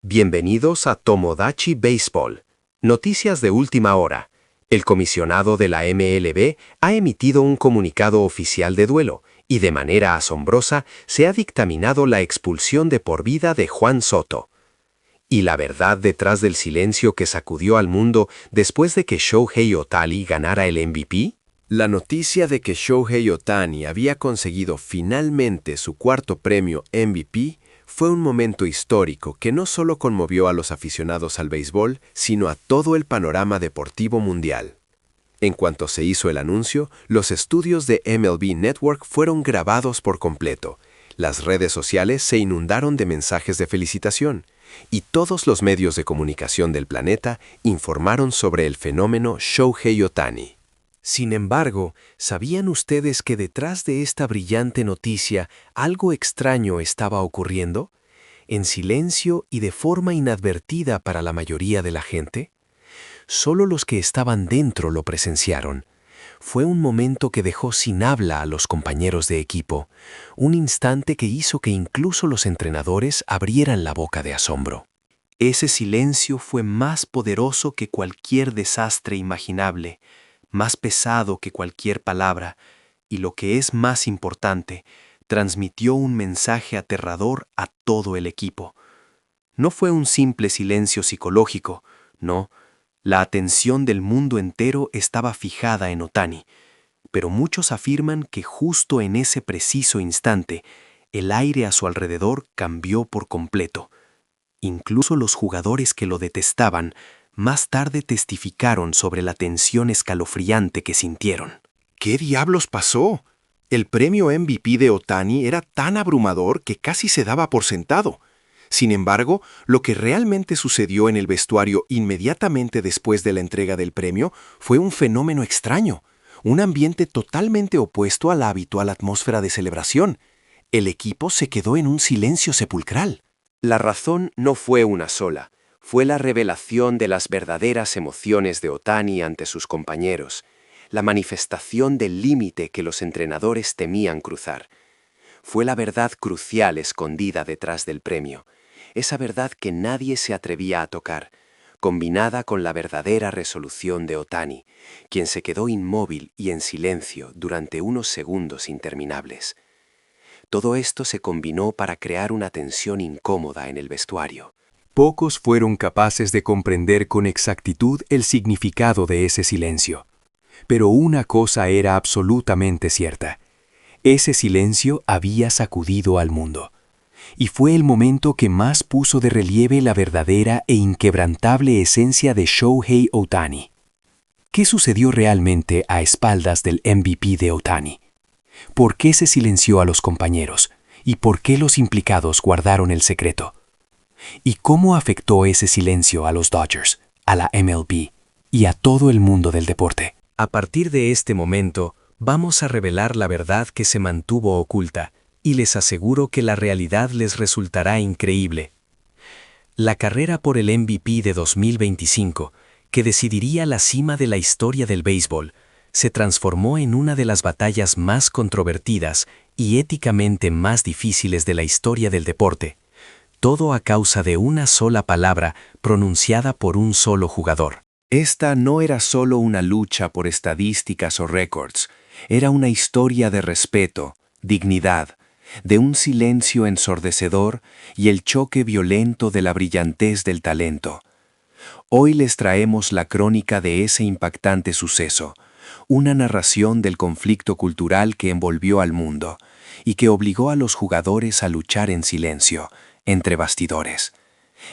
Bienvenidos a Tomodachi Baseball. Noticias de última hora. El comisionado de la MLB ha emitido un comunicado oficial de duelo y de manera asombrosa se ha dictaminado la expulsión de por vida de Juan Soto. ¿Y la verdad detrás del silencio que sacudió al mundo después de que Shohei Ohtani ganara el MVP? La noticia de que Shohei Ohtani había conseguido finalmente su cuarto premio MVP fue un momento histórico que no solo conmovió a los aficionados al béisbol, sino a todo el panorama deportivo mundial. En cuanto se hizo el anuncio, los estudios de MLB Network fueron grabados por completo. Las redes sociales se inundaron de mensajes de felicitación, y todos los medios de comunicación del planeta informaron sobre el fenómeno Shohei Ohtani. Sin embargo, ¿sabían ustedes que detrás de esta brillante noticia algo extraño estaba ocurriendo? En silencio y de forma inadvertida para la mayoría de la gente. Solo los que estaban dentro lo presenciaron. Fue un momento que dejó sin habla a los compañeros de equipo, un instante que hizo que incluso los entrenadores abrieran la boca de asombro. Ese silencio fue más poderoso que cualquier desastre imaginable, más pesado que cualquier palabra, y lo que es más importante, transmitió un mensaje aterrador a todo el equipo. No fue un simple silencio psicológico, no. La atención del mundo entero estaba fijada en Ohtani, pero muchos afirman que justo en ese preciso instante, el aire a su alrededor cambió por completo. Incluso los jugadores que lo detestaban más tarde testificaron sobre la tensión escalofriante que sintieron. ¿Qué diablos pasó? El premio MVP de Ohtani era tan abrumador que casi se daba por sentado. Sin embargo, lo que realmente sucedió en el vestuario inmediatamente después de la entrega del premio fue un fenómeno extraño, un ambiente totalmente opuesto a la habitual atmósfera de celebración. El equipo se quedó en un silencio sepulcral. La razón no fue una sola. Fue la revelación de las verdaderas emociones de Ohtani ante sus compañeros, la manifestación del límite que los entrenadores temían cruzar. Fue la verdad crucial escondida detrás del premio, esa verdad que nadie se atrevía a tocar, combinada con la verdadera resolución de Ohtani, quien se quedó inmóvil y en silencio durante unos segundos interminables. Todo esto se combinó para crear una tensión incómoda en el vestuario. Pocos fueron capaces de comprender con exactitud el significado de ese silencio. Pero una cosa era absolutamente cierta. Ese silencio había sacudido al mundo. Y fue el momento que más puso de relieve la verdadera e inquebrantable esencia de Shohei Ohtani. ¿Qué sucedió realmente a espaldas del MVP de Ohtani? ¿Por qué se silenció a los compañeros? ¿Y por qué los implicados guardaron el secreto? ¿Y cómo afectó ese silencio a los Dodgers, a la MLB y a todo el mundo del deporte? A partir de este momento, vamos a revelar la verdad que se mantuvo oculta, y les aseguro que la realidad les resultará increíble. La carrera por el MVP de 2025, que decidiría la cima de la historia del béisbol, se transformó en una de las batallas más controvertidas y éticamente más difíciles de la historia del deporte. Todo a causa de una sola palabra pronunciada por un solo jugador. Esta no era solo una lucha por estadísticas o récords, era una historia de respeto, dignidad, de un silencio ensordecedor y el choque violento de la brillantez del talento. Hoy les traemos la crónica de ese impactante suceso, una narración del conflicto cultural que envolvió al mundo y que obligó a los jugadores a luchar en silencio, entre bastidores.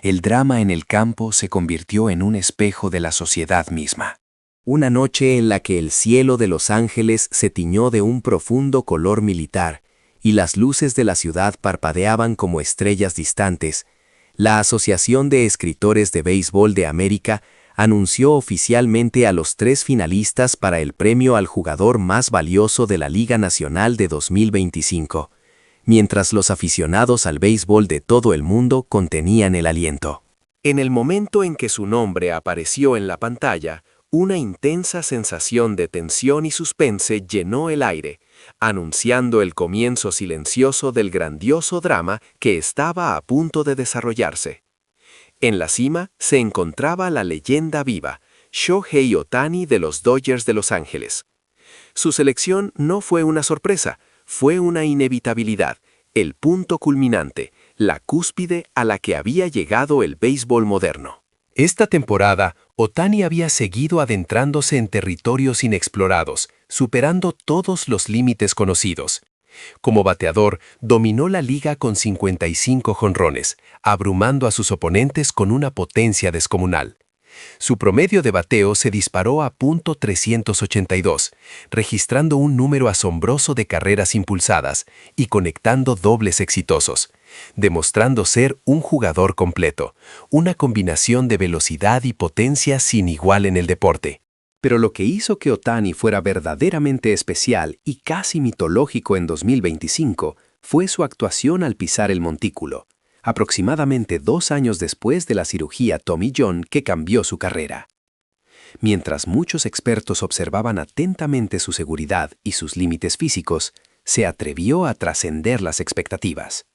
El drama en el campo se convirtió en un espejo de la sociedad misma. Una noche en la que el cielo de Los Ángeles se tiñó de un profundo color militar y las luces de la ciudad parpadeaban como estrellas distantes, la Asociación de Escritores de Béisbol de América anunció oficialmente a los 3 finalistas para el premio al jugador más valioso de la Liga Nacional de 2025. Mientras los aficionados al béisbol de todo el mundo contenían el aliento. En el momento en que su nombre apareció en la pantalla, una intensa sensación de tensión y suspense llenó el aire, anunciando el comienzo silencioso del grandioso drama que estaba a punto de desarrollarse. En la cima se encontraba la leyenda viva, Shohei Ohtani de los Dodgers de Los Ángeles. Su selección no fue una sorpresa, fue una inevitabilidad, el punto culminante, la cúspide a la que había llegado el béisbol moderno. Esta temporada, Ohtani había seguido adentrándose en territorios inexplorados, superando todos los límites conocidos. Como bateador, dominó la liga con 55 jonrones, abrumando a sus oponentes con una potencia descomunal. Su promedio de bateo se disparó a .382, registrando un número asombroso de carreras impulsadas y conectando dobles exitosos, demostrando ser un jugador completo, una combinación de velocidad y potencia sin igual en el deporte. Pero lo que hizo que Ohtani fuera verdaderamente especial y casi mitológico en 2025 fue su actuación al pisar el montículo, aproximadamente 2 años después de la cirugía Tommy John que cambió su carrera. Mientras muchos expertos observaban atentamente su seguridad y sus límites físicos, se atrevió a trascender las expectativas.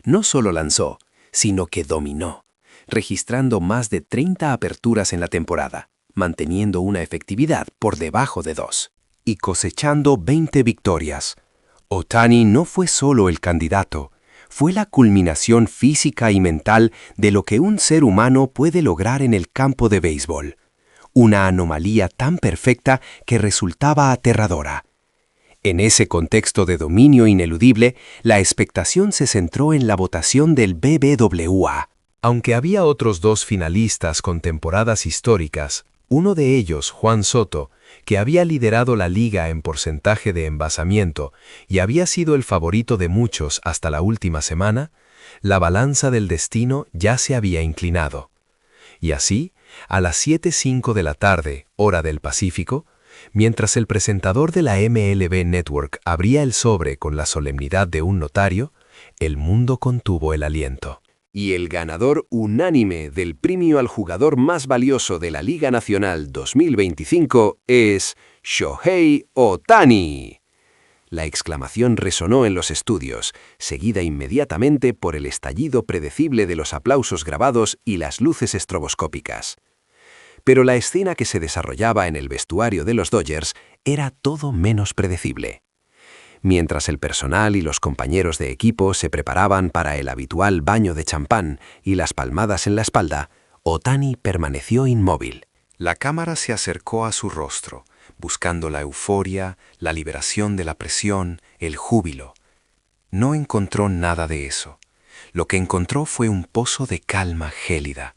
No solo lanzó, sino que dominó, registrando más de 30 aperturas en la temporada, manteniendo una efectividad por debajo de 2, y cosechando 20 victorias. Ohtani no fue solo el candidato, fue la culminación física y mental de lo que un ser humano puede lograr en el campo de béisbol. Una anomalía tan perfecta que resultaba aterradora. En ese contexto de dominio ineludible, la expectación se centró en la votación del BBWA. Aunque había otros 2 finalistas con temporadas históricas, uno de ellos, Juan Soto, que había liderado la liga en porcentaje de envasamiento y había sido el favorito de muchos hasta la última semana, la balanza del destino ya se había inclinado. Y así, a las 7:05 de la tarde, hora del Pacífico, mientras el presentador de la MLB Network abría el sobre con la solemnidad de un notario, el mundo contuvo el aliento. Y el ganador unánime del premio al jugador más valioso de la Liga Nacional 2025 es Shohei Ohtani. La exclamación resonó en los estudios, seguida inmediatamente por el estallido predecible de los aplausos grabados y las luces estroboscópicas. Pero la escena que se desarrollaba en el vestuario de los Dodgers era todo menos predecible. Mientras el personal y los compañeros de equipo se preparaban para el habitual baño de champán y las palmadas en la espalda, Ohtani permaneció inmóvil. La cámara se acercó a su rostro, buscando la euforia, la liberación de la presión, el júbilo. No encontró nada de eso. Lo que encontró fue un pozo de calma gélida.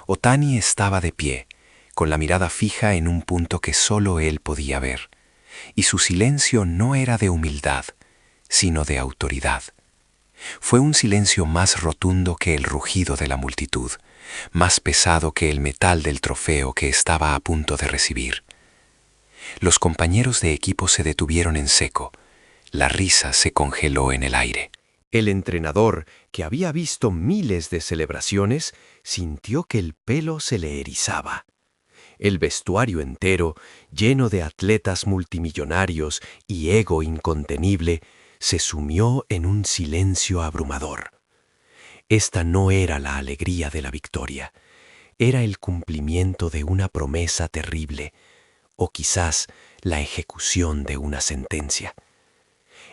Ohtani estaba de pie, con la mirada fija en un punto que solo él podía ver. Y su silencio no era de humildad, sino de autoridad. Fue un silencio más rotundo que el rugido de la multitud, más pesado que el metal del trofeo que estaba a punto de recibir. Los compañeros de equipo se detuvieron en seco. La risa se congeló en el aire. El entrenador, que había visto miles de celebraciones, sintió que el pelo se le erizaba. El vestuario entero, lleno de atletas multimillonarios y ego incontenible, se sumió en un silencio abrumador. Esta no era la alegría de la victoria, era el cumplimiento de una promesa terrible, o quizás la ejecución de una sentencia.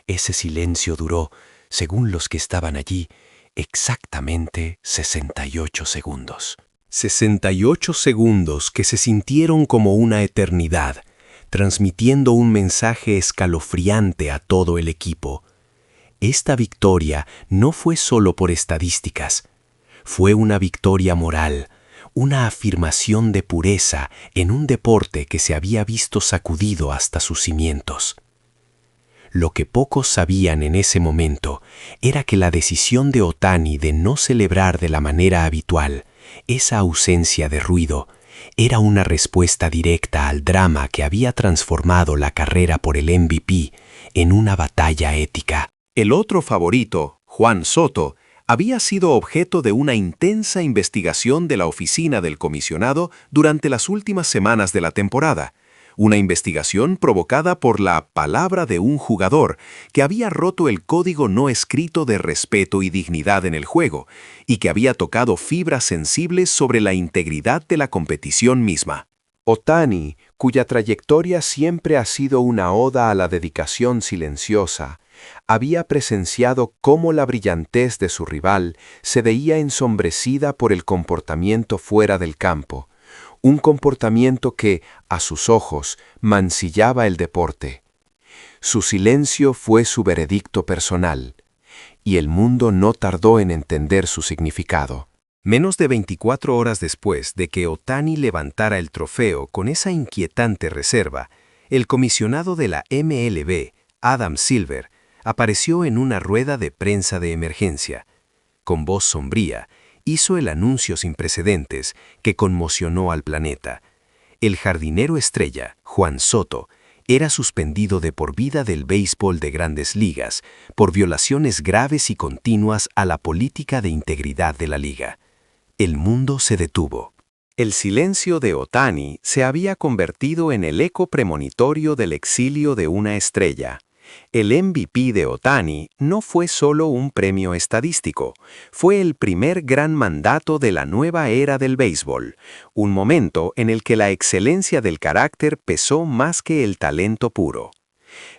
Ese silencio duró, según los que estaban allí, exactamente 68 segundos. 68 segundos que se sintieron como una eternidad, transmitiendo un mensaje escalofriante a todo el equipo. Esta victoria no fue solo por estadísticas, fue una victoria moral, una afirmación de pureza en un deporte que se había visto sacudido hasta sus cimientos. Lo que pocos sabían en ese momento era que la decisión de Ohtani de no celebrar de la manera habitual, esa ausencia de ruido, era una respuesta directa al drama que había transformado la carrera por el MVP en una batalla ética. El otro favorito, Juan Soto, había sido objeto de una intensa investigación de la oficina del comisionado durante las últimas semanas de la temporada, una investigación provocada por la palabra de un jugador que había roto el código no escrito de respeto y dignidad en el juego, y que había tocado fibras sensibles sobre la integridad de la competición misma. Otani, cuya trayectoria siempre ha sido una oda a la dedicación silenciosa, había presenciado cómo la brillantez de su rival se veía ensombrecida por el comportamiento fuera del campo, un comportamiento que, a sus ojos, mancillaba el deporte. Su silencio fue su veredicto personal, y el mundo no tardó en entender su significado. Menos de 24 horas después de que Otani levantara el trofeo con esa inquietante reserva, el comisionado de la MLB, Adam Silver, apareció en una rueda de prensa de emergencia. Con voz sombría, hizo el anuncio sin precedentes que conmocionó al planeta. El jardinero estrella, Juan Soto, era suspendido de por vida del béisbol de Grandes Ligas por violaciones graves y continuas a la política de integridad de la liga. El mundo se detuvo. El silencio de Otani se había convertido en el eco premonitorio del exilio de una estrella. El MVP de Otani no fue solo un premio estadístico, fue el primer gran mandato de la nueva era del béisbol, un momento en el que la excelencia del carácter pesó más que el talento puro.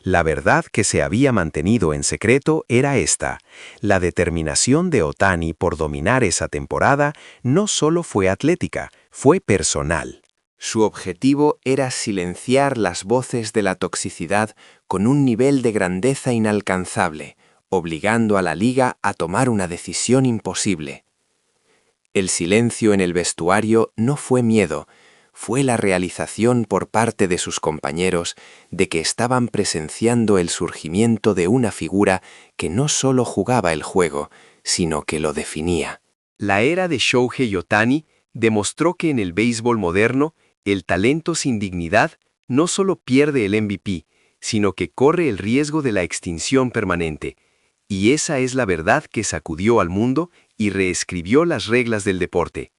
La verdad que se había mantenido en secreto era esta: la determinación de Otani por dominar esa temporada no solo fue atlética, fue personal. Su objetivo era silenciar las voces de la toxicidad con un nivel de grandeza inalcanzable, obligando a la liga a tomar una decisión imposible. El silencio en el vestuario no fue miedo, fue la realización por parte de sus compañeros de que estaban presenciando el surgimiento de una figura que no solo jugaba el juego, sino que lo definía. La era de Shohei Otani demostró que en el béisbol moderno, el talento sin dignidad no solo pierde el MVP, sino que corre el riesgo de la extinción permanente. Y esa es la verdad que sacudió al mundo y reescribió las reglas del deporte.